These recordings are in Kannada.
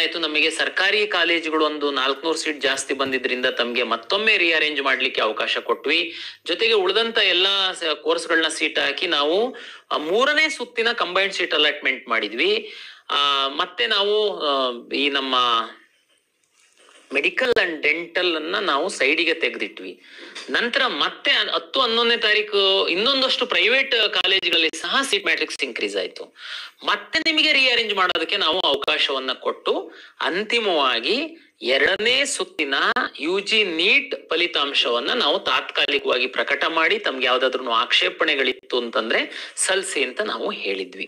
ಏನಾಯ್ತು, ನಮಗೆ ಸರ್ಕಾರಿ ಕಾಲೇಜುಗಳು ಒಂದು 400 ಸೀಟ್ ಜಾಸ್ತಿ ಬಂದಿದ್ರಿಂದ ತಮ್ಗೆ ಮತ್ತೊಮ್ಮೆ ರಿಅರೇಂಜ್ ಮಾಡ್ಲಿಕ್ಕೆ ಅವಕಾಶ ಕೊಟ್ವಿ. ಜೊತೆಗೆ ಉಳಿದಂತ ಎಲ್ಲಾ ಕೋರ್ಸ್ಗಳನ್ನ ಸೀಟ್ ಹಾಕಿ ನಾವು 3ನೇ ಸುತ್ತಿನ ಕಂಬೈನ್ಡ್ ಸೀಟ್ ಅಲಾಟ್ಮೆಂಟ್ ಮಾಡಿದ್ವಿ. ಮತ್ತೆ ನಾವು ಈ ನಮ್ಮ ಮೆಡಿಕಲ್ ಅಂಡ್ ಡೆಂಟಲ್ ಅನ್ನ ನಾವು ಸೈಡಿಗೆ ತೆಗೆದಿಟ್ವಿ. ನಂತರ ಮತ್ತೆ 10-11ನೇ ತಾರೀಕು ಇನ್ನೊಂದಷ್ಟು ಪ್ರೈವೇಟ್ ಕಾಲೇಜುಗಳಲ್ಲಿ ಸಹ ಸೀಟ್ ಮ್ಯಾಟ್ರಿಕ್ಸ್ ಇನ್ಕ್ರೀಸ್ ಆಯ್ತು. ಮತ್ತೆ ನಿಮಗೆ ರಿಅರೇಂಜ್ ಮಾಡೋದಕ್ಕೆ ನಾವು ಅವಕಾಶವನ್ನ ಕೊಟ್ಟು ಅಂತಿಮವಾಗಿ 2ನೇ ಸುತ್ತಿನ UG ನೀಟ್ ಫಲಿತಾಂಶವನ್ನ ನಾವು ತಾತ್ಕಾಲಿಕವಾಗಿ ಪ್ರಕಟ ಮಾಡಿ ತಮ್ಗೆ ಯಾವ್ದಾದ್ರು ಆಕ್ಷೇಪಣೆಗಳಿತ್ತು ಅಂತಂದ್ರೆ ಸಲ್ಲಿಸಿ ಅಂತ ನಾವು ಹೇಳಿದ್ವಿ.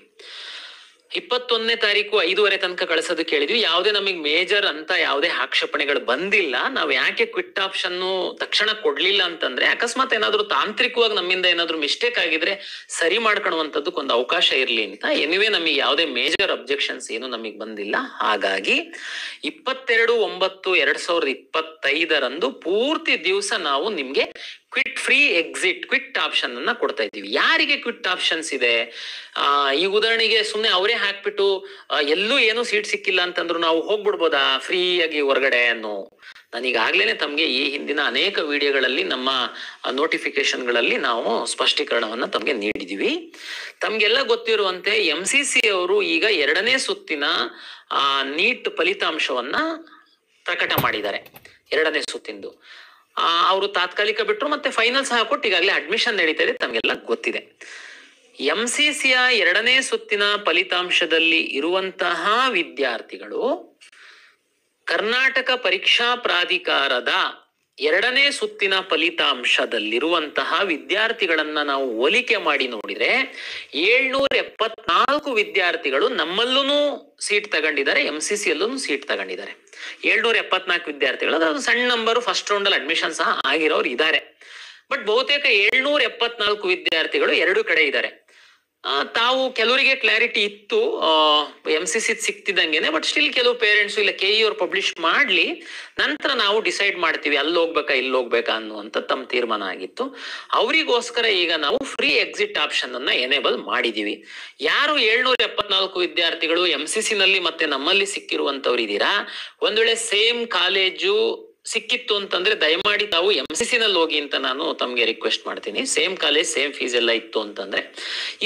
21ನೇ ತಾರೀಕು 5:30 ತನಕ ಕಳಿಸೋದಕ್ಕೆ ಹೇಳಿದ್ವಿ. ಯಾವುದೇ ನಮಗೆ ಮೇಜರ್ ಅಂತ ಯಾವುದೇ ಆಕ್ಷೇಪಣೆಗಳು ಬಂದಿಲ್ಲ. ನಾವು ಯಾಕೆ ಕ್ವಿಟ್ ಆಪ್ಷನ್ ತಕ್ಷಣ ಕೊಡ್ಲಿಲ್ಲ ಅಂತಂದ್ರೆ ಅಕಸ್ಮಾತ್ ಏನಾದ್ರು ತಾಂತ್ರಿಕವಾಗಿ ನಮ್ಮಿಂದ ಏನಾದ್ರು ಮಿಸ್ಟೇಕ್ ಆಗಿದ್ರೆ ಸರಿ ಮಾಡ್ಕೊಳ್ಳುವಂತದ್ದಕ್ಕೊಂದು ಅವಕಾಶ ಇರ್ಲಿ ಅಂತ. ಎನಿವೇ ನಮಗೆ ಯಾವುದೇ ಮೇಜರ್ ಅಬ್ಜೆಕ್ಷನ್ಸ್ ಏನು ನಮಗೆ ಬಂದಿಲ್ಲ. ಹಾಗಾಗಿ 22/9/2025 ಪೂರ್ತಿ ದಿವಸ ನಾವು ನಿಮ್ಗೆ quit free exit quit option ಅನ್ನ ಕೊಡ್ತಾ ಇದ್ದೀವಿ. ಯಾರಿಗೆ ಕ್ವಿಟ್ ಆಪ್ಷನ್ಸ್ ಇದೆ? ಈ ಉದಾಹರಣೆಗೆ ಸುಮ್ನೆ ಅವರೇ ಹಾಕ್ಬಿಟ್ಟು ಎಲ್ಲೂ ಏನು ಸೀಟ್ ಸಿಕ್ಕಿಲ್ಲ ಅಂತಂದ್ರು ನಾವು ಹೋಗ್ಬಿಡ್ಬೋದಾ ಫ್ರೀ ಆಗಿ ಹೊರಗಡೆ ಅನ್ನೋ? ನಾನೀಗಾಗ್ಲೇನೆ ತಮ್ಗೆ ಈ ಹಿಂದಿನ ಅನೇಕ ವಿಡಿಯೋಗಳಲ್ಲಿ ನಮ್ಮ ನೋಟಿಫಿಕೇಶನ್ಗಳಲ್ಲಿ ನಾವು ಸ್ಪಷ್ಟೀಕರಣವನ್ನ ತಮ್ಗೆ ನೀಡಿದೀವಿ. ತಮ್ಗೆಲ್ಲ ಗೊತ್ತಿರುವಂತೆ MCC ಅವರು ಈಗ 2ನೇ ಸುತ್ತಿನ ನೀಟ್ ಫಲಿತಾಂಶವನ್ನ ಪ್ರಕಟ ಮಾಡಿದ್ದಾರೆ. 2ನೇ ಸುತ್ತಿಂದು ಅವರು ತಾತ್ಕಾಲಿಕ ಬಿಟ್ರು, ಮತ್ತೆ ಫೈನಲ್ ಸಹ ಕೊಟ್ಟು ಈಗಾಗಲೇ ಅಡ್ಮಿಷನ್ ನಡೀತಾ ಇದೆ, ತಮ್ಗೆಲ್ಲ ಗೊತ್ತಿದೆ. MCCಯ 2ನೇ ಸುತ್ತಿನ ಫಲಿತಾಂಶದಲ್ಲಿ ಇರುವಂತಹ ವಿದ್ಯಾರ್ಥಿಗಳು ಕರ್ನಾಟಕ ಪರೀಕ್ಷಾ ಪ್ರಾಧಿಕಾರದ 2ನೇ ಸುತ್ತಿನ ಫಲಿತಾಂಶದಲ್ಲಿರುವಂತಹ ವಿದ್ಯಾರ್ಥಿಗಳನ್ನ ನಾವು ಹೋಲಿಕೆ ಮಾಡಿ ನೋಡಿದ್ರೆ 774 ವಿದ್ಯಾರ್ಥಿಗಳು ನಮ್ಮಲ್ಲೂ ಸೀಟ್ ತಗೊಂಡಿದ್ದಾರೆ, MCC ಯಲ್ಲೂ ಸೀಟ್ ತಗೊಂಡಿದ್ದಾರೆ. 774 ವಿದ್ಯಾರ್ಥಿಗಳು, ಅದು ಸಣ್ಣ ನಂಬರ್. ಫಸ್ಟ್ ರೌಂಡ್ ಅಲ್ಲಿ ಅಡ್ಮಿಷನ್ ಸಹ ಆಗಿರೋರು ಇದ್ದಾರೆ. ಬಟ್ ಬಹುತೇಕ 774 ವಿದ್ಯಾರ್ಥಿಗಳು 2 ಕಡೆ ಇದ್ದಾರೆ. ತಾವು ಕೆಲವರಿಗೆ ಕ್ಲಾರಿಟಿ ಇತ್ತು MCC ಸಿಕ್ತಿದ್ದಂಗೆನೆ, ಬಟ್ ಸ್ಟಿಲ್ ಕೆಲವು ಪೇರೆಂಟ್ಸ್ ಇಲ್ಲ KE ಅವ್ರು ಪಬ್ಲಿಷ್ ಮಾಡ್ಲಿ, ನಂತರ ನಾವು ಡಿಸೈಡ್ ಮಾಡ್ತೀವಿ ಅಲ್ಲಿ ಹೋಗ್ಬೇಕಾ ಇಲ್ಲಿ ಹೋಗ್ಬೇಕಾ ಅನ್ನುವಂತ ತಮ್ಮ ತೀರ್ಮಾನ ಆಗಿತ್ತು. ಅವರಿಗೋಸ್ಕರ ಈಗ ನಾವು ಫ್ರೀ ಎಕ್ಸಿಟ್ ಆಪ್ಷನ್ ಅನ್ನ ಎನೇಬಲ್ ಮಾಡಿದೀವಿ. ಯಾರು 774 ವಿದ್ಯಾರ್ಥಿಗಳು MCC ನಲ್ಲಿ ಮತ್ತೆ ನಮ್ಮಲ್ಲಿ ಸಿಕ್ಕಿರುವಂತವ್ರು ಇದ್ದೀರಾ, ಒಂದ್ ವೇಳೆ ಸೇಮ್ ಕಾಲೇಜು ಸಿಕ್ಕಿತ್ತು ಅಂತಂದ್ರೆ ದಯಮಾಡಿ ತಾವು MCC ನಲ್ಲಿ ಹೋಗಿ ಅಂತ ನಾನು ತಮ್ಗೆ ರಿಕ್ವೆಸ್ಟ್ ಮಾಡ್ತೀನಿ. ಸೇಮ್ ಕಾಲೇಜ್ ಸೇಮ್ ಫೀಸ್ ಎಲ್ಲ ಇತ್ತು ಅಂತಂದ್ರೆ.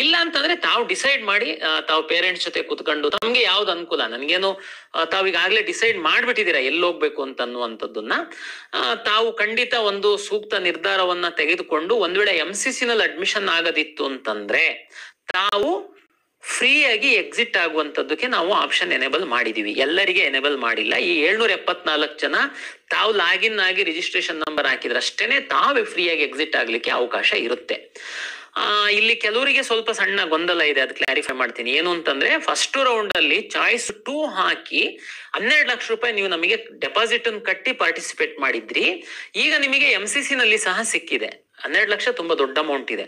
ಇಲ್ಲ ಅಂತಂದ್ರೆ ತಾವು ಡಿಸೈಡ್ ಮಾಡಿ, ತಾವು ಪೇರೆಂಟ್ಸ್ ಜೊತೆ ಕುತ್ಕೊಂಡು ತಮ್ಗೆ ಯಾವ್ದು ಅನುಕೂಲ, ನನ್ಗೇನು ತಾವು ಈಗಾಗಲೇ ಡಿಸೈಡ್ ಮಾಡ್ಬಿಟ್ಟಿದ್ದೀರಾ ಎಲ್ಲಿ ಹೋಗ್ಬೇಕು ಅಂತ ಅನ್ನುವಂಥದ್ದನ್ನ ತಾವು ಖಂಡಿತ ಒಂದು ಸೂಕ್ತ ನಿರ್ಧಾರವನ್ನ ತೆಗೆದುಕೊಂಡು ಒಂದ್ ವೇಳೆ MCC ನಲ್ಲಿ ಅಡ್ಮಿಷನ್ ಆಗೋದಿತ್ತು ಅಂತಂದ್ರೆ ತಾವು ಫ್ರೀ ಆಗಿ ಎಕ್ಸಿಟ್ ಆಗುವಂತದ್ದಕ್ಕೆ ನಾವು ಆಪ್ಷನ್ ಎನೇಬಲ್ ಮಾಡಿದೀವಿ. ಎಲ್ಲರಿಗೆ ಎನೇಬಲ್ ಮಾಡಿಲ್ಲ. ಈ 774 ಜನ ತಾವು ಲಾಗಿನ್ ಆಗಿ ರಿಜಿಸ್ಟ್ರೇಷನ್ ನಂಬರ್ ಹಾಕಿದ್ರೆ ಅಷ್ಟೇನೆ ತಾವೇ ಫ್ರೀ ಆಗಿ ಎಕ್ಸಿಟ್ ಆಗ್ಲಿಕ್ಕೆ ಅವಕಾಶ ಇರುತ್ತೆ. ಇಲ್ಲಿ ಕೆಲವರಿಗೆ ಸ್ವಲ್ಪ ಸಣ್ಣ ಗೊಂದಲ ಇದೆ, ಅದು ಕ್ಲಾರಿಫೈ ಮಾಡ್ತೀನಿ. ಏನು ಅಂತಂದ್ರೆ ಫಸ್ಟ್ ರೌಂಡ್ ಅಲ್ಲಿ ಚಾಯ್ಸ್ 2 ಹಾಕಿ 12 ಲಕ್ಷ ರೂಪಾಯಿ ನೀವು ನಮಗೆ ಡೆಪಾಸಿಟ್ ಅನ್ನು ಕಟ್ಟಿ ಪಾರ್ಟಿಸಿಪೇಟ್ ಮಾಡಿದ್ರಿ. ಈಗ ನಿಮಗೆ MCC ನಲ್ಲಿ ಸಹ ಸಿಕ್ಕಿದೆ. 12 ಲಕ್ಷ ತುಂಬಾ ದೊಡ್ಡ ಅಮೌಂಟ್ ಇದೆ.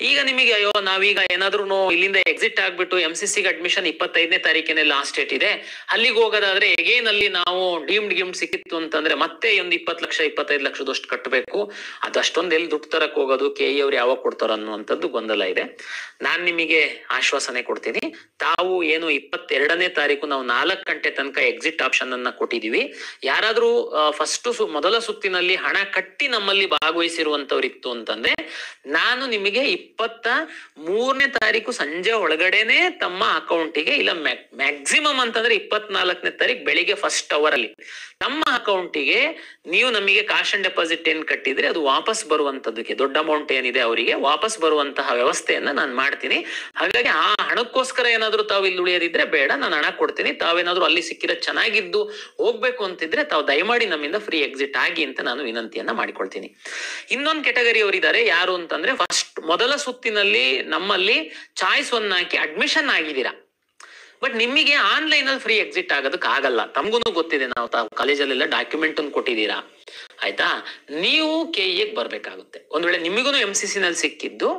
ಈಗ ನಿಮಗೆ ಅಯ್ಯೋ ನಾವೀಗ ಏನಾದ್ರು ಇಲ್ಲಿಂದ ಎಕ್ಸಿಟ್ ಆಗ್ಬಿಟ್ಟು MCC ಅಡ್ಮಿಷನ್ 25ನೇ ತಾರೀಕಿನ ಲಾಸ್ಟ್ ಡೇಟ್ ಇದೆ, ಅಲ್ಲಿಗೆ ಹೋಗೋದಾದ್ರೆ ಎಗೇನ್ ಅಲ್ಲಿ ನಾವು ಡೀಮ್ಡ್ ಗಿಮ್ಡ್ ಸಿಕ್ಕಿತ್ತು ಅಂತಂದ್ರೆ ಮತ್ತೆ ಒಂದು 20 ಲಕ್ಷ 25 ಲಕ್ಷದಷ್ಟು ಕಟ್ಟಬೇಕು. ಅದು ಅಷ್ಟೊಂದು ಎಲ್ಲಿ ದುಡ್ಡು ತರಕ್ ಹೋಗೋದು, KE ಅವ್ರು ಯಾವಾಗ ಕೊಡ್ತಾರ ಅನ್ನುವಂಥದ್ದು ಗೊಂದಲ ಇದೆ. ನಾನ್ ನಿಮಗೆ ಆಶ್ವಾಸನೆ ಕೊಡ್ತೀನಿ, ತಾವು ಏನು 22ನೇ ತಾರೀಕು ನಾವು 4 ಗಂಟೆ ತನಕ ಎಕ್ಸಿಟ್ ಆಪ್ಷನ್ ಅನ್ನ ಕೊಟ್ಟಿದೀವಿ. ಯಾರಾದ್ರೂ ಮೊದಲ ಸುತ್ತಿನಲ್ಲಿ ಹಣ ಕಟ್ಟಿ ನಮ್ಮಲ್ಲಿ ಭಾಗವಹಿಸಿರುವಂತವ್ರು ಇತ್ತು ಅಂತಂದ್ರೆ ನಾನು ನಿಮಗೆ 23ನೇ ತಾರೀಕು ಸಂಜೆ ಒಳಗಡೆನೆ ತಮ್ಮ ಅಕೌಂಟಿಗೆ, ಇಲ್ಲ ಮ್ಯಾಕ್ಸಿಮಮ್ ಅಂತಂದ್ರೆ 24ನೇ ತಾರೀಕು ಬೆಳಿಗ್ಗೆ ಫಸ್ಟ್ ಅವರ್ ಅಲ್ಲಿ ತಮ್ಮ ಅಕೌಂಟಿಗೆ ನೀವು ನಮಗೆ ಕಾಶ್ ಅಂಡ್ ಡೆಪಾಸಿಟ್ ಏನ್ ಕಟ್ಟಿದ್ರೆ ಅದು ವಾಪಸ್ ಬರುವಂತದ್ದಕ್ಕೆ, ದೊಡ್ಡ ಅಮೌಂಟ್ ಏನಿದೆ ಅವರಿಗೆ ವಾಪಸ್ ಬರುವಂತಹ ವ್ಯವಸ್ಥೆಯನ್ನ ನಾನು ಮಾಡ್ತೀನಿ. ಹಾಗಾಗಿ ಆ ಹಣಕ್ಕೋಸ್ಕರ ಏನಾದ್ರು ತಾವು ಇಲ್ಲಿ ಉಳಿಯೋದಿದ್ರೆ ಬೇಡ, ನಾನು ಹಣ ಕೊಡ್ತೀನಿ. ತಾವೇನಾದ್ರು ಅಲ್ಲಿ ಸಿಕ್ಕಿರೋ ಚೆನ್ನಾಗಿದ್ದು ಹೋಗ್ಬೇಕು ಅಂತಿದ್ರೆ ತಾವು ದಯಮಾಡಿ ನಮ್ಮಿಂದ ಫ್ರೀ ಎಕ್ಸಿಟ್ ಆಗಿ ಅಂತ ನಾನು ವಿನಂತಿಯನ್ನ ಮಾಡಿಕೊಳ್ತೀನಿ. ಇನ್ನೊಂದು ಕೆಟಗರಿ ಅವರಿದ್ದಾರೆ, ಯಾರು ಅಂತಂದ್ರೆ ಮೊದಲ ಸುತ್ತಿನಲ್ಲಿ ನಮ್ಮಲ್ಲಿ ಚಾಯ್ಸ್ 1 ಹಾಕಿ ಅಡ್ಮಿಷನ್ ಆಗಿದ್ದೀರಾ, ಬಟ್ ನಿಮಗೆ ಆನ್ಲೈನ್ ಅಲ್ಲಿ ಫ್ರೀ ಎಕ್ಸಿಟ್ ಆಗೋದಕ್ಕೆ ಆಗಲ್ಲ. ತಮ್ಗೂ ಗೊತ್ತಿದೆ, ನಾವು ಕಾಲೇಜಲ್ಲೆಲ್ಲ ಡಾಕ್ಯುಮೆಂಟ್ ಅನ್ನು ಕೊಟ್ಟಿದ್ದೀರಾ, ಆಯ್ತಾ? ನೀವು KE ಬರ್ಬೇಕಾಗುತ್ತೆ. ಒಂದ್ ವೇಳೆ ನಿಮಗೂ MCC ನಲ್ಲಿ ಸಿಕ್ಕಿದ್ದು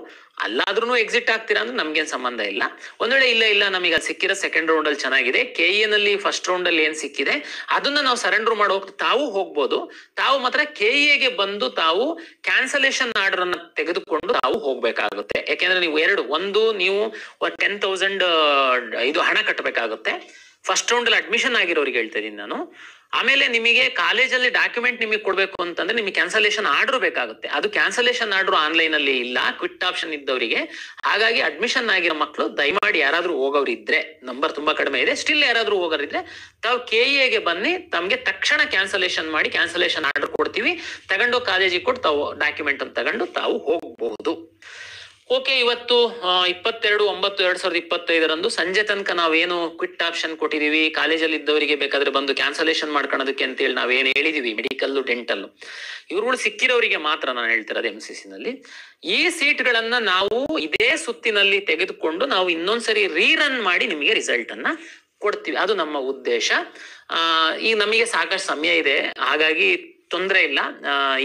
ಅಲ್ಲಾದ್ರೂ ಎಕ್ಸಿಟ್ ಆಗ್ತೀರಾ ಅಂದ್ರೆ ನಮ್ಗೇನ್ ಸಂಬಂಧ ಇಲ್ಲ. ಒಂದ್ ವೇಳೆ ಇಲ್ಲ ನಮಗೆ ಅದು ಸಿಕ್ಕಿರೋ ಸೆಕೆಂಡ್ ರೌಂಡ್ ಅಲ್ಲಿ ಚೆನ್ನಾಗಿದೆ, KE ನಲ್ಲಿ ಫಸ್ಟ್ ರೌಂಡ್ ಅಲ್ಲಿ ಏನ್ ಸಿಕ್ಕಿದೆ ಅದನ್ನ ನಾವು ಸರೆಂಡರ್ ಮಾಡೋ ತಾವು ಹೋಗ್ಬೋದು. ತಾವು ಮಾತ್ರ KE ಬಂದು ತಾವು ಕ್ಯಾನ್ಸಲೇಷನ್ ಆರ್ಡರ್ ಅನ್ನ ತೆಗೆದುಕೊಂಡು ತಾವು ಹೋಗ್ಬೇಕಾಗುತ್ತೆ. ಯಾಕೆಂದ್ರೆ ನೀವು ಒಂದು ನೀವು 10,000 ಇದು ಹಣ ಕಟ್ಟಬೇಕಾಗುತ್ತೆ. ಫಸ್ಟ್ ರೌಂಡ್ ಅಲ್ಲಿ ಅಡ್ಮಿಷನ್ ಆಗಿರೋರಿಗೆ ಹೇಳ್ತಾ ಇದೀನಿ ನಾನು. ಆಮೇಲೆ ನಿಮಗೆ ಕಾಲೇಜಲ್ಲಿ ಡಾಕ್ಯುಮೆಂಟ್ ನಿಮಗೆ ಕೊಡ್ಬೇಕು ಅಂತಂದ್ರೆ ನಿಮಗೆ ಕ್ಯಾನ್ಸಲೇಷನ್ ಆರ್ಡರ್ ಬೇಕಾಗುತ್ತೆ. ಅದು ಕ್ಯಾನ್ಸಲೇಷನ್ ಆರ್ಡರ್ ಆನ್ಲೈನ್ ಅಲ್ಲಿ ಇಲ್ಲ, ಕ್ವಿಟ್ ಆಪ್ಷನ್ ಇದ್ದವರಿಗೆ. ಹಾಗಾಗಿ ಅಡ್ಮಿಷನ್ ಆಗಿರೋ ಮಕ್ಕಳು ದಯಮಾಡಿ ಯಾರಾದ್ರೂ ಹೋಗೋರಿದ್ರೆ, ನಂಬರ್ ತುಂಬಾ ಕಡಿಮೆ ಇದೆ, ಸ್ಟಿಲ್ ಯಾರಾದ್ರೂ ಹೋಗೋರಿದ್ರೆ ತಾವು KEAಗೆ ಬನ್ನಿ, ತಮ್ಗೆ ತಕ್ಷಣ ಕ್ಯಾನ್ಸಲೇಷನ್ ಮಾಡಿ ಕ್ಯಾನ್ಸಲೇಷನ್ ಆರ್ಡರ್ ಕೊಡ್ತೀವಿ. ತಗೊಂಡು ಕಾಲೇಜಿಗೆ ಕೊಟ್ಟು ತಾವು ಡಾಕ್ಯುಮೆಂಟ್ ಅನ್ನು ತಗೊಂಡು ತಾವು ಹೋಗಬಹುದು. ಓಕೆ, ಇವತ್ತು 22/9/2025 ಸಂಜೆ ತನಕ ನಾವೇನು ಕ್ವಿಟ್ ಆಪ್ಷನ್ ಕೊಟ್ಟಿದೀವಿ, ಕಾಲೇಜಲ್ಲಿ ಇದ್ದವರಿಗೆ ಬೇಕಾದ್ರೆ ಬಂದು ಕ್ಯಾನ್ಸಲೇಷನ್ ಮಾಡ್ಕೊಳ್ಳೋದಕ್ಕೆ ಅಂತೇಳಿ ನಾವೇನು ಹೇಳಿದೀವಿ, ಮೆಡಿಕಲ್ ಡೆಂಟಲ್ ಇವ್ರುಗಳು ಸಿಕ್ಕಿರೋರಿಗೆ ಮಾತ್ರ ನಾನು ಹೇಳ್ತಿರೋದು MCC ನಲ್ಲಿ. ಈ ಸೀಟ್ಗಳನ್ನ ನಾವು ಇದೇ ಸುತ್ತಿನಲ್ಲಿ ತೆಗೆದುಕೊಂಡು ನಾವು ಇನ್ನೊಂದ್ಸರಿ ರೀರನ್ ಮಾಡಿ ನಿಮಗೆ ರಿಸಲ್ಟ್ ಅನ್ನ ಕೊಡ್ತೀವಿ. ಅದು ನಮ್ಮ ಉದ್ದೇಶ. ಈಗ ನಮಗೆ ಸಾಕಷ್ಟು ಸಮಯ ಇದೆ, ಹಾಗಾಗಿ ತೊಂದರೆ ಇಲ್ಲ.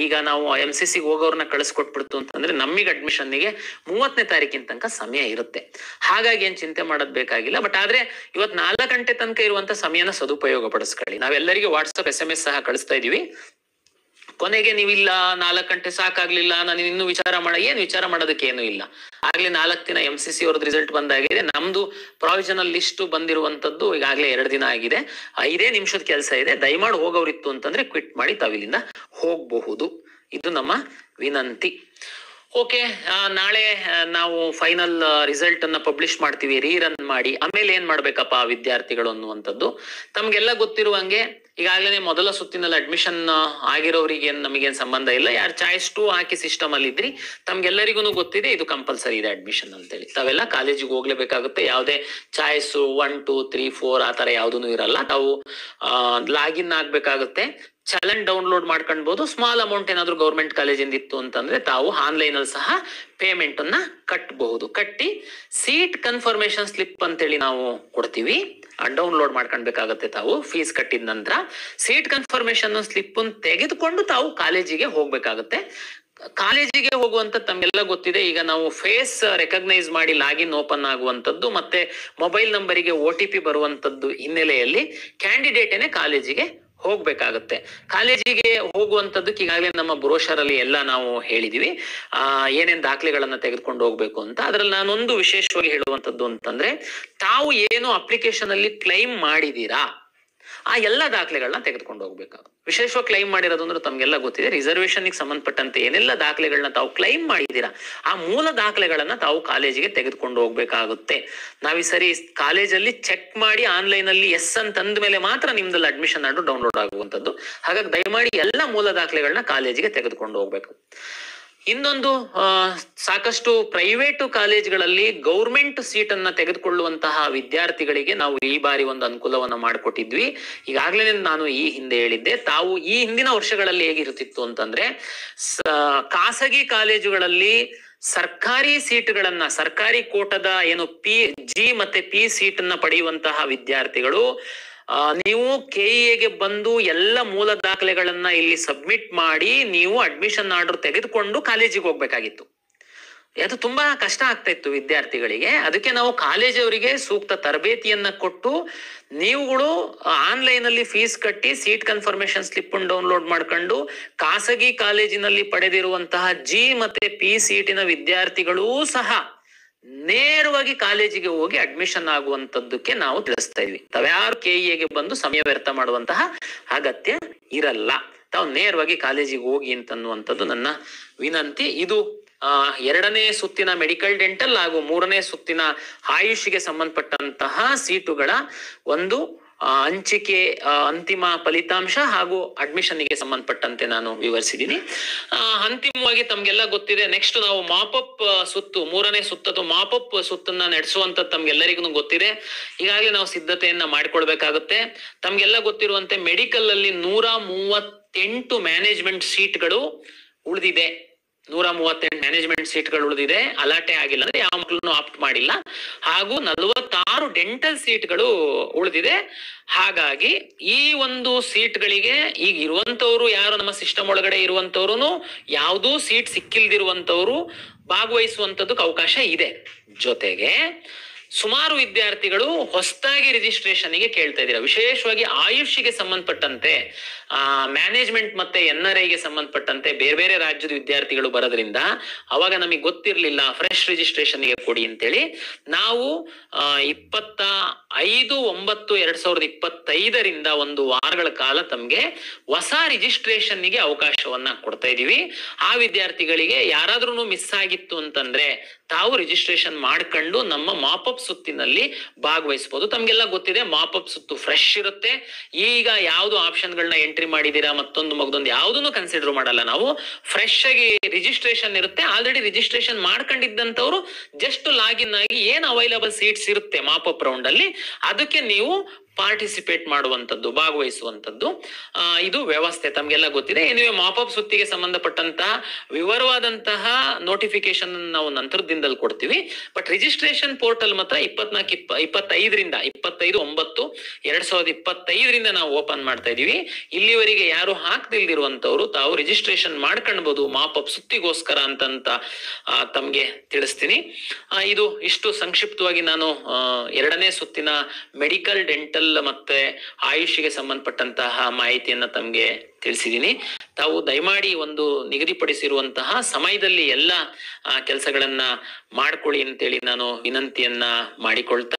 ಈಗ ನಾವು MCC ಹೋಗೋರ್ನ ಕಳಿಸ್ಕೊಟ್ಬಿಡ್ತು ಅಂತಂದ್ರೆ ನಮಗೆ ಅಡ್ಮಿಷನ್ಗೆ 30ನೇ ತಾರೀಕಿನ ತನಕ ಸಮಯ ಇರುತ್ತೆ. ಹಾಗಾಗಿ ಏನ್ ಚಿಂತೆ ಮಾಡೋದ್ ಬೇಕಾಗಿಲ್ಲ. ಬಟ್ ಆದ್ರೆ ಇವತ್ 4 ಗಂಟೆ ತನಕ ಇರುವಂತ ಸಮಯನ ಸದುಪಯೋಗ ಪಡಿಸ್ಕೊಳ್ಳಿ. ನಾವೆಲ್ಲರಿಗೂ ವಾಟ್ಸಪ್ SMS ಸಹ ಕಳಿಸ್ತಾ ಇದೀವಿ. ಕೊನೆಗೆ ನೀವಿಲ್ಲ 4 ಗಂಟೆ ಸಾಕಾಗ್ಲಿಲ್ಲ, ನಾನು ಇನ್ನು ವಿಚಾರ ಮಾಡೋದಕ್ಕೆ ಏನು ಇಲ್ಲ. ಆಗ್ಲೇ 4 ದಿನ MCC ಅವ್ರದ್ದು ರಿಸಲ್ಟ್ ಬಂದಾಗಿದೆ. ನಮ್ದು ಪ್ರಾವಿಷನಲ್ ಲಿಸ್ಟ್ ಬಂದಿರುವಂತದ್ದು ಈಗಾಗಲೇ 2 ದಿನ ಆಗಿದೆ. 5 ನಿಮಿಷದ ಕೆಲಸ ಇದೆ. ದಯಮಾಡಿ ಹೋಗೋರಿತ್ತು ಅಂತಂದ್ರೆ ಕ್ವಿಟ್ ಮಾಡಿ ತಾವಿಲ್ಲಿಂದ ಹೋಗಬಹುದು. ಇದು ನಮ್ಮ ವಿನಂತಿ. ಓಕೆ, ನಾಳೆ ನಾವು ಫೈನಲ್ ರಿಸಲ್ಟ್ ಅನ್ನ ಪಬ್ಲಿಷ್ ಮಾಡ್ತೀವಿ, ರೀರನ್ ಮಾಡಿ. ಆಮೇಲೆ ಏನ್ ಮಾಡ್ಬೇಕಪ್ಪ ವಿದ್ಯಾರ್ಥಿಗಳು ಅನ್ನುವಂಥದ್ದು ತಮ್ಗೆಲ್ಲ ಗೊತ್ತಿರುವಂಗೆ ಈಗಾಗಲೇ ಮೊದಲ ಸುತ್ತಿನಲ್ಲಿ ಅಡ್ಮಿಷನ್ ಆಗಿರೋರಿಗೆ ನಮಗೇನ್ ಸಂಬಂಧ ಇಲ್ಲ. ಯಾರು ಚಾಯ್ಸ್ 2 ಹಾಕಿ ಸಿಸ್ಟಮ್ ಅಲ್ಲಿ ಇದ್ರಿ ತಮ್ಗೆಲ್ಲರಿಗೂ ಗೊತ್ತಿದೆ ಇದು ಕಂಪಲ್ಸರಿ ಇದೆ ಅಡ್ಮಿಷನ್ ಅಂತೇಳಿ. ತಾವೆಲ್ಲ ಕಾಲೇಜಿಗೆ ಹೋಗ್ಲೇಬೇಕಾಗುತ್ತೆ. ಯಾವುದೇ ಚಾಯ್ಸ್ 1 2 3 4 ಆ ತರ ಯಾವ್ದೂ ಇರಲ್ಲ. ತಾವು ಲಾಗಿನ್ ಆಗ್ಬೇಕಾಗುತ್ತೆ. ಚಲನ್ ಡೌನ್ಲೋಡ್ ಮಾಡ್ಕೊಳ್ಬಹುದು. ಸ್ಮಾಲ್ ಅಮೌಂಟ್ ಏನಾದ್ರು ಗೌರ್ಮೆಂಟ್ ಕಾಲೇಜಿಂದ ಇತ್ತು ಅಂತಂದ್ರೆ ತಾವು ಆನ್ಲೈನ್ ಅಲ್ಲಿ ಸಹ ಪೇಮೆಂಟ್ ಅನ್ನ ಕಟ್ಟಬಹುದು. ಕಟ್ಟಿ ಸೀಟ್ ಕನ್ಫರ್ಮೇಶನ್ ಸ್ಲಿಪ್ ಅಂತೇಳಿ ನಾವು ಕೊಡ್ತೀವಿ, ಡೌನ್ಲೋಡ್ ಮಾಡ್ಕೊಳ್ಬೇಕಾಗತ್ತೆ. ತಾವು ಫೀಸ್ ಕಟ್ಟಿದ ನಂತರ ಸೀಟ್ ಕನ್ಫರ್ಮೇಶನ್ ಸ್ಲಿಪ್ ತೆಗೆದುಕೊಂಡು ತಾವು ಕಾಲೇಜಿಗೆ ಹೋಗ್ಬೇಕಾಗತ್ತೆ. ಕಾಲೇಜಿಗೆ ಹೋಗುವಂತ ತಮ್ಗೆಲ್ಲ ಗೊತ್ತಿದೆ. ಈಗ ನಾವು ಫೇಸ್ ರೆಕಗ್ನೈಸ್ ಮಾಡಿ ಲಾಗಿನ್ ಓಪನ್ ಆಗುವಂತದ್ದು ಮತ್ತೆ ಮೊಬೈಲ್ ನಂಬರಿಗೆ OTP ಬರುವಂತದ್ದು ಹಿನ್ನೆಲೆಯಲ್ಲಿ ಕ್ಯಾಂಡಿಡೇಟೇನೆ ಕಾಲೇಜಿಗೆ ಹೋಗ್ಬೇಕಾಗುತ್ತೆ. ಕಾಲೇಜಿಗೆ ಹೋಗುವಂತದ್ದಕ್ಕೆ ಈಗಾಗಲೇ ನಮ್ಮ ಬ್ರೋಷರ್ ಅಲ್ಲಿ ಎಲ್ಲ ನಾವು ಹೇಳಿದೀವಿ ಏನೇನ್ ದಾಖಲೆಗಳನ್ನ ತೆಗೆದುಕೊಂಡು ಹೋಗ್ಬೇಕು ಅಂತ. ಅದ್ರಲ್ಲಿ ನಾನೊಂದು ವಿಶೇಷವಾಗಿ ಹೇಳುವಂತದ್ದು ಅಂತಂದ್ರೆ, ತಾವು ಏನು ಅಪ್ಲಿಕೇಶನ್ ಅಲ್ಲಿ ಕ್ಲೈಮ್ ಮಾಡಿದೀರಾ ಆ ಎಲ್ಲ ದಾಖಲೆಗಳನ್ನ ತೆಗೆದುಕೊಂಡು ಹೋಗ್ಬೇಕು. ವಿಶೇಷವಾಗಿ ಕ್ಲೈಮ್ ಮಾಡಿರೋದು ಅಂದ್ರೆ ತಮ್ಗೆಲ್ಲ ಗೊತ್ತಿದೆ, ರಿಸರ್ವೇಶನ್ ಸಂಬಂಧಪಟ್ಟಂತೆ ಏನೆಲ್ಲ ದಾಖಲೆಗಳನ್ನ ತಾವು ಕ್ಲೈಮ್ ಮಾಡಿದೀರಾ ಆ ಮೂಲ ದಾಖಲೆಗಳನ್ನ ತಾವು ಕಾಲೇಜಿಗೆ ತೆಗೆದುಕೊಂಡು ಹೋಗ್ಬೇಕಾಗುತ್ತೆ. ನಾವ್ ಈ ಸರಿ ಕಾಲೇಜಲ್ಲಿ ಚೆಕ್ ಮಾಡಿ ಆನ್ಲೈನ್ ಅಲ್ಲಿ ಎಸ್ ಅಂತ ಅಂದ ಮೇಲೆ ಮಾತ್ರ ನಿಮ್ದಲ್ಲಿ ಅಡ್ಮಿಷನ್ ಆರ್ಡರ್ ಡೌನ್ಲೋಡ್ ಆಗುವಂತದ್ದು. ಹಾಗಾಗಿ ದಯಮಾಡಿ ಎಲ್ಲ ಮೂಲ ದಾಖಲೆಗಳನ್ನ ಕಾಲೇಜಿಗೆ ತೆಗೆದುಕೊಂಡು ಹೋಗ್ಬೇಕು. ಇನ್ನೊಂದು, ಸಾಕಷ್ಟು ಪ್ರೈವೇಟು ಕಾಲೇಜ್ಗಳಲ್ಲಿ ಗೌರ್ಮೆಂಟ್ ಸೀಟ್ ಅನ್ನ ತೆಗೆದುಕೊಳ್ಳುವಂತಹ ವಿದ್ಯಾರ್ಥಿಗಳಿಗೆ ನಾವು ಈ ಬಾರಿ ಒಂದು ಅನುಕೂಲವನ್ನ ಮಾಡಿಕೊಟ್ಟಿದ್ವಿ. ಈಗಾಗಲೇ ನಾನು ಈ ಹಿಂದೆ ಹೇಳಿದ್ದೆ, ತಾವು ಈ ಹಿಂದಿನ ವರ್ಷಗಳಲ್ಲಿ ಹೇಗಿರುತ್ತಿತ್ತು ಅಂತಂದ್ರೆ, ಖಾಸಗಿ ಕಾಲೇಜುಗಳಲ್ಲಿ ಸರ್ಕಾರಿ ಸೀಟ್ಗಳನ್ನ, ಸರ್ಕಾರಿ ಕೋಟದ ಏನು G ಮತ್ತೆ P ಸೀಟ್ ಅನ್ನ ಪಡೆಯುವಂತಹ ವಿದ್ಯಾರ್ಥಿಗಳು ನೀವು KEAಗೆ ಬಂದು ಎಲ್ಲ ಮೂಲ ದಾಖಲೆಗಳನ್ನ ಇಲ್ಲಿ ಸಬ್ಮಿಟ್ ಮಾಡಿ ನೀವು ಅಡ್ಮಿಷನ್ ಆರ್ಡರ್ ತೆಗೆದುಕೊಂಡು ಕಾಲೇಜಿಗೆ ಹೋಗ್ಬೇಕಾಗಿತ್ತು. ಅದು ತುಂಬಾ ಕಷ್ಟ ಆಗ್ತಾ ಇತ್ತು ವಿದ್ಯಾರ್ಥಿಗಳಿಗೆ. ಅದಕ್ಕೆ ನಾವು ಕಾಲೇಜವರಿಗೆ ಸೂಕ್ತ ತರಬೇತಿಯನ್ನ ಕೊಟ್ಟು ನೀವುಗಳು ಆನ್ಲೈನ್ ಅಲ್ಲಿ ಫೀಸ್ ಕಟ್ಟಿ ಸೀಟ್ ಕನ್ಫರ್ಮೇಶನ್ ಸ್ಲಿಪ್ ಡೌನ್ಲೋಡ್ ಮಾಡ್ಕೊಂಡು ಖಾಸಗಿ ಕಾಲೇಜಿನಲ್ಲಿ ಪಡೆದಿರುವಂತಹ G ಮತ್ತೆ P ಸೀಟಿನ ವಿದ್ಯಾರ್ಥಿಗಳೂ ಸಹ ನೇರವಾಗಿ ಕಾಲೇಜಿಗೆ ಹೋಗಿ ಅಡ್ಮಿಷನ್ ಆಗುವಂತದ್ದಕ್ಕೆ ನಾವು ತಿಳಿಸ್ತಾ ಇದ್ವಿ. ತಾವ್ಯಾರು KEAಗೆ ಬಂದು ಸಮಯ ವ್ಯರ್ಥ ಮಾಡುವಂತಹ ಅಗತ್ಯ ಇರಲ್ಲ. ತಾವು ನೇರವಾಗಿ ಕಾಲೇಜಿಗೆ ಹೋಗಿ ಅಂತನ್ನುವಂಥದ್ದು ನನ್ನ ವಿನಂತಿ. ಇದು 2ನೇ ಸುತ್ತಿನ ಮೆಡಿಕಲ್ ಡೆಂಟಲ್ ಹಾಗೂ 3ನೇ ಸುತ್ತಿನ ಆಯುಷ್ಗೆ ಸಂಬಂಧಪಟ್ಟಂತಹ ಸೀಟುಗಳ ಒಂದು ಹಂಚಿಕೆ ಅಂತಿಮ ಫಲಿತಾಂಶ ಹಾಗೂ ಅಡ್ಮಿಷನ್ಗೆ ಸಂಬಂಧಪಟ್ಟಂತೆ ನಾನು ವಿವರಿಸಿದ್ದೀನಿ. ಅಂತಿಮವಾಗಿ ತಮ್ಗೆಲ್ಲ ಗೊತ್ತಿದೆ, ನೆಕ್ಸ್ಟ್ ನಾವು ಮಾಪಪ್ ಸುತ್ತು 3ನೇ ಸುತ್ತದು ಮಾಪಪ್ ಸುತ್ತನ್ನ ನಡೆಸುವಂತ ತಮ್ಗೆಲ್ಲರಿಗೂ ಗೊತ್ತಿದೆ. ಈಗಾಗಲೇ ನಾವು ಸಿದ್ಧತೆಯನ್ನ ಮಾಡಿಕೊಳ್ಬೇಕಾಗುತ್ತೆ. ತಮ್ಗೆಲ್ಲ ಗೊತ್ತಿರುವಂತೆ ಮೆಡಿಕಲ್ ಅಲ್ಲಿ 138 ಮ್ಯಾನೇಜ್ಮೆಂಟ್ ಸೀಟ್ಗಳು ಉಳಿದಿದೆ. 138 ಮ್ಯಾನೇಜ್ಮೆಂಟ್ ಸೀಟ್ಗಳು ಉಳಿದಿದೆ. ಅಲಾಟೆ ಆಗಿಲ್ಲ ಅಂದ್ರೆ ಯಾವ ಮಕ್ಕಳನ್ನು ಆಪ್ಟ್ ಮಾಡಿಲ್ಲ. ಹಾಗೂ 46 ಡೆಂಟಲ್ ಸೀಟ್ಗಳು ಉಳಿದಿದೆ. ಹಾಗಾಗಿ ಈ ಒಂದು ಸೀಟ್ಗಳಿಗೆ ಈಗ ಇರುವಂತವ್ರು ಯಾರು ನಮ್ಮ ಸಿಸ್ಟಮ್ ಒಳಗಡೆ ಇರುವಂತವ್ರು ಯಾವುದೂ ಸೀಟ್ ಸಿಕ್ಕಿಲ್ದಿರುವಂತವ್ರು ಭಾಗವಹಿಸುವಂತದ್ದಕ್ಕೆ ಅವಕಾಶ ಇದೆ. ಜೊತೆಗೆ ಸುಮಾರು ವಿದ್ಯಾರ್ಥಿಗಳು ಹೊಸದಾಗಿ ರಿಜಿಸ್ಟ್ರೇಷನ್ಗೆ ಕೇಳ್ತಾ ಇದ್ದೀರಾ. ವಿಶೇಷವಾಗಿ ಆಯುಷ್ಗೆ ಸಂಬಂಧಪಟ್ಟಂತೆ ಮ್ಯಾನೇಜ್ಮೆಂಟ್ ಮತ್ತೆ NRIಗೆ ಸಂಬಂಧಪಟ್ಟಂತೆ ಬೇರೆ ಬೇರೆ ರಾಜ್ಯದ ವಿದ್ಯಾರ್ಥಿಗಳು ಬರೋದ್ರಿಂದ ಅವಾಗ ನಮಗೆ ಗೊತ್ತಿರ್ಲಿಲ್ಲ ಫ್ರೆಶ್ ರಿಜಿಸ್ಟ್ರೇಷನ್ಗೆ ಕೊಡಿ ಅಂತೇಳಿ ನಾವು 25/9/2025 ಒಂದು ವಾರಗಳ ಕಾಲ ತಮ್ಗೆ ಹೊಸ ರಿಜಿಸ್ಟ್ರೇಷನ್ಗೆ ಅವಕಾಶವನ್ನ ಕೊಡ್ತಾ ಇದೀವಿ. ಆ ವಿದ್ಯಾರ್ಥಿಗಳಿಗೆ ಯಾರಾದ್ರೂ ಮಿಸ್ ಆಗಿತ್ತು ಅಂತಂದ್ರೆ ತಾವು ರಿಜಿಸ್ಟ್ರೇಷನ್ ಮಾಡ್ಕೊಂಡು ನಮ್ಮ ಮಾಪಪ್ ಸುತ್ತಿನಲ್ಲಿ ಭಾಗವಹಿಸಬಹುದು. ತಮ್ಗೆಲ್ಲ ಗೊತ್ತಿದೆ ಮಾಪಪ್ ಸುತ್ತು ಫ್ರೆಶ್ ಇರುತ್ತೆ. ಈಗ ಯಾವ್ದು ಆಪ್ಷನ್ಗಳನ್ನ ಎಂಟ್ರಿ ಮಾಡಿದೀರಾ ಮತ್ತೊಂದು ಮಗದೊಂದು ಯಾವ್ದನ್ನು ಕನ್ಸಿಡರ್ ಮಾಡಲ್ಲ ನಾವು. ಫ್ರೆಶ್ ಆಗಿ ರಿಜಿಸ್ಟ್ರೇಷನ್ ಇರುತ್ತೆ. ಆಲ್ರೆಡಿ ರಿಜಿಸ್ಟ್ರೇಷನ್ ಮಾಡ್ಕೊಂಡಿದ್ದಂತವ್ರು ಜಸ್ಟ್ ಲಾಗಿನ್ ಆಗಿ ಏನ್ ಅವೈಲಬಲ್ ಸೀಟ್ಸ್ ಇರುತ್ತೆ ಮಾಪಪ್ ರೌಂಡ್ ಅಲ್ಲಿ ಅದಕ್ಕೆ ನೀವು ಪಾರ್ಟಿಸಿಪೇಟ್ ಮಾಡುವಂತದ್ದು, ಭಾಗವಹಿಸುವಂತದ್ದು ಇದು ವ್ಯವಸ್ಥೆ ತಮ್ಗೆಲ್ಲ ಗೊತ್ತಿದೆ. ಎನಿವೆ ಮಾಪಪ್ ಸುತ್ತಿಗೆ ಸಂಬಂಧಪಟ್ಟಂತಹ ವಿವರವಾದಂತಹ ನೋಟಿಫಿಕೇಶನ್ ನಾವು ನಂತರದ ದಿನದಲ್ಲಿ ಕೊಡ್ತೀವಿ. ಬಟ್ ರಿಜಿಸ್ಟ್ರೇಷನ್ ಪೋರ್ಟಲ್ ಮಾತ್ರ 25/9/2025 ನಾವು ಓಪನ್ ಮಾಡ್ತಾ ಇದೀವಿ. ಇಲ್ಲಿವರೆಗೆ ಯಾರು ಹಾಕ್ದಿಲ್ದಿರುವಂತವ್ರು ತಾವು ರಿಜಿಸ್ಟ್ರೇಷನ್ ಮಾಡ್ಕೊಳ್ಬಹುದು ಮಾಪಪ್ ಸುತ್ತಿಗೋಸ್ಕರ ಅಂತ ತಮ್ಗೆ ತಿಳಿಸ್ತೀನಿ. ಇದು ಇಷ್ಟು ಸಂಕ್ಷಿಪ್ತವಾಗಿ ನಾನು ಎರಡನೇ ಸುತ್ತಿನ ಮೆಡಿಕಲ್, ಡೆಂಟಲ್ ಮತ್ತೆ ಆಯುಷ್ಗೆ ಸಂಬಂಧಪಟ್ಟಂತಹ ಮಾಹಿತಿಯನ್ನ ತಮ್ಗೆ ತಿಳಿಸಿದ್ದೀನಿ. ತಾವು ದಯಮಾಡಿ ಒಂದು ನಿಗದಿಪಡಿಸಿರುವಂತಹ ಸಮಯದಲ್ಲಿ ಎಲ್ಲ ಕೆಲಸಗಳನ್ನ ಮಾಡ್ಕೊಳ್ಳಿ ಅಂತೇಳಿ ನಾನು ವಿನಂತಿಯನ್ನ ಮಾಡಿಕೊಳ್ತಾ